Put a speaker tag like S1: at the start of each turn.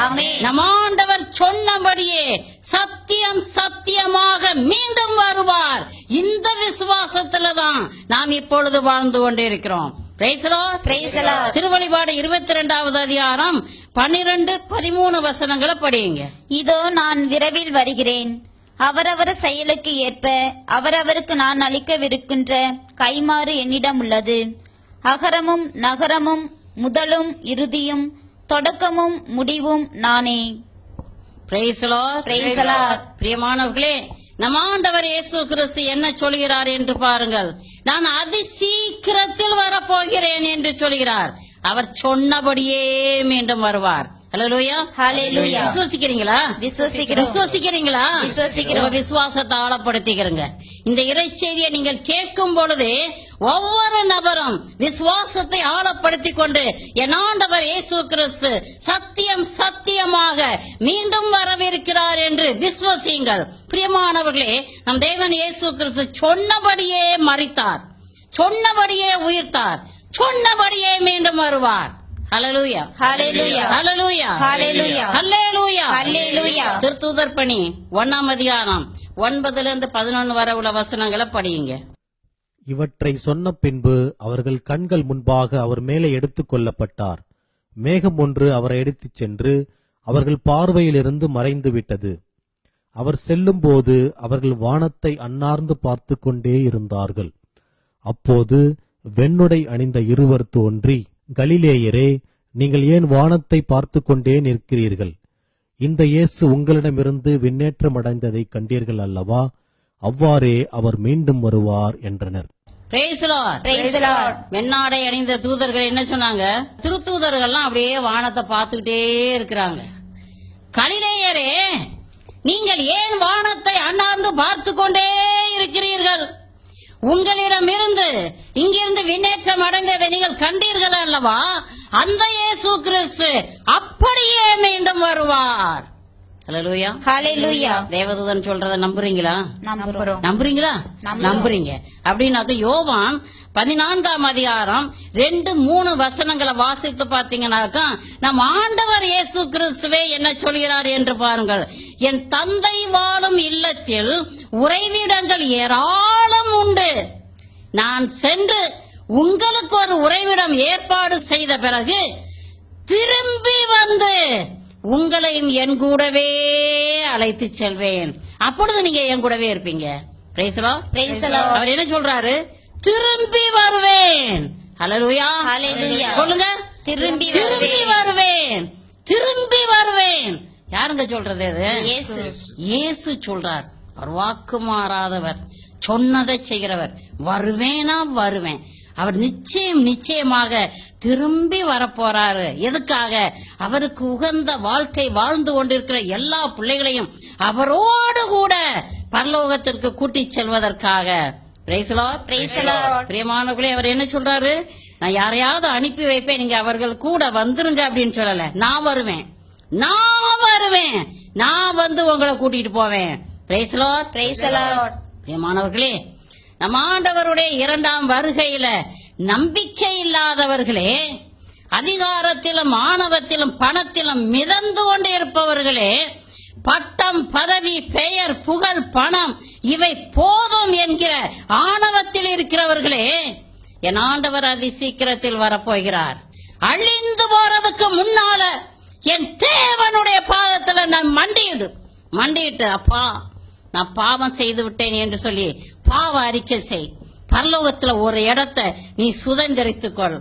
S1: ஆமென். நம் ஆண்டவர் சொன்னபடியே சத்தியம் சத்தியமாக மீண்டும் வருவார். இந்த விசுவாசத்துல தான் நாம் இப்பொழுது வாழ்ந்து கொண்டிருக்கிறோம். திருவெளிப்பாடு 22வது அதிகாரம் 12-13 வசனங்களை படியுங்க.
S2: இதோ நான் விரைவில் வருகிறேன். அவரவர் செயலுக்கு ஏற்ப அவரவருக்கு நான் அளிக்கவிருக்கின்ற கைமாறு என்னிடம் உள்ளது. அகரமும் நகரமும் முதலும் இறுதியும் தொடக்கமும் முடிவும் நானே.
S1: பிரியமானவர்களே, நம் ஆண்டவர் இயேசு கிறிஸ்து என்ன சொல்கிறார் என்று பாருங்கள். நான் அதி சீக்கிரத்தில் வரப்போகிறேன் என்று சொல்கிறார். அவர் சொன்னபடியே மீண்டும் வருவார். விசுவாசிக்கிறீங்களா? விசுவாசிக்கிறீங்களா? விசுவாசத்தை ஆழப்படுத்திக்கிறங்க. இந்த இறைச்செய்தியை நீங்கள் கேட்கும் பொழுது ஒவ்வொரு நபரும் விசுவாசத்தை ஆழப்படுத்திக் கொண்டு என் ஆண்டவர் இயேசு கிறிஸ்து சத்தியம் சத்தியமாக மீண்டும் வரவிருக்கிறார் என்று விசுவாசியுங்கள். பிரியமானவர்களே, நம் தேவன் இயேசு கிறிஸ்து சொன்னபடியே மரித்தார், சொன்னபடியே உயிர்த்தார், சொன்னபடியே மீண்டும் வருவார். திருத்தூதர் பணி 1ஆம் அதிகாரம் 9-11 வரை உள்ள வசனங்களை படியுங்க.
S3: இவற்றை சொன்ன பின்பு அவர்கள் கண்கள் முன்பாக அவர் மேலே எடுத்துக் கொள்ளப்பட்டார். மேகம் ஒன்று அவரை எடுத்துச் சென்று அவர்கள் பார்வையிலிருந்து மறைந்து விட்டது. அவர் செல்லும் போது அவர்கள் வானத்தை அண்ணார்ந்து பார்த்து கொண்டே இருந்தார்கள். அப்போது வெண்ணுடை அணிந்த இருவர் தோன்றி, கலிலேயரே, நீங்கள் ஏன் வானத்தை பார்த்து கொண்டே நிற்கிறீர்கள்? இந்த இயேசு உங்களிடமிருந்து விண்ணேற்றம் அடைந்ததை கண்டீர்கள் அல்லவா? அவ்வாறே அவர் மீண்டும் வருவார் என்றனர்.
S1: வெண்ணாடை அணிந்த தூதர்கள் என்ன சொன்னாங்க? திருத்தூதர்கள்லாம் அப்படியே வானத்தை பார்த்துக்கிட்டே இருக்கிறாங்க. கலிலேயரே, நீங்கள் ஏன் வானத்தை அண்ணார்ந்து பார்த்து கொண்டே இருக்கிறீர்கள்? உங்களிடமிருந்து இங்கிருந்து விண்ணேற்றம் அடைந்ததை நீங்கள் கண்டீர்கள் அல்லவா? அந்த இயேசு கிறிஸ்து அப்படியே மீண்டும் வருவார். தேவதூதன் சொல்றத நம்புறீங்களா? நம்புறீங்க அப்படின்னா யோவான் 14ஆம் அதிகாரம் 2-3 வசனங்களை வாசித்து பாத்தீங்கன்னாக்கா நம் ஆண்டவர் இயேசு கிறிஸ்துவே என்ன சொல்கிறார் என்று பாருங்கள். என் தந்தை வாழும் இல்லத்தில் உறைவிடங்கள் ஏராளம் உண்டு. நான் சென்று உங்களுக்கு ஒரு உறைவிடம் ஏற்பாடு செய்த பிறகு திரும்பி வந்து உங்களையும் என் கூடவே அழைத்து செல்வேன். அப்பொழுது நீங்க என் கூடவே இருப்பீங்க. அவர் என்ன சொல்றாரு? திரும்பி வருவேன். சொல்லுங்க, திரும்பி வருவேன், திரும்பி வருவேன். யாருங்க சொல்றது? இயேசு சொல்றார். அவர் வாக்கு மாறாதவர், சொன்னதை செய்கிறவர். வருவேனா வருவேன். அவர் நிச்சயமாக திரும்பி வரப்போறாரு. எதுக்காக? அவருக்கு உகந்த வாழ்க்கை வாழ்ந்து கொண்டிருக்கிற எல்லா பிள்ளைகளையும் அவரோடு கூட பரலோகத்திற்கு கூட்டிச் செல்வதற்காக. பிரியமானவர்களே, அவர் என்ன சொல்றாரு? நான் யாரையாவது அனுப்பி வைப்பேன், நீங்க அவர்கள் கூட வந்துருங்க அப்படின்னு சொல்லல. நான் வருவேன், நான் வந்து உங்களை கூட்டிட்டு போவேன். பிரியமானவர்களே, நம் ஆண்டவருடைய 2ஆம் வருகையில நம்பிக்கை இல்லாதவர்களே, அதிகாரத்திலும் ஆணவத்திலும் பணத்திலும் மிதந்து கொண்டு இருப்பவர்களே, பட்டம் பதவி பெயர் புகழ் பணம் இவை போதும் என்கிற ஆணவத்தில் இருக்கிறவர்களே, என் ஆண்டவர் அதி சீக்கிரத்தில் வரப்போகிறார். அழிந்து போறதுக்கு முன்னால என் தேவனுடைய பாதத்துல நான் மண்டியிட்டு அப்பா, நான் பாவம் செய்து விட்டேன் என்று சொல்லி பாவ அறிக்கை செய். பரலோகத்துல ஒரு இடத்தை நீ சுதந்திரித்துக் கொள்.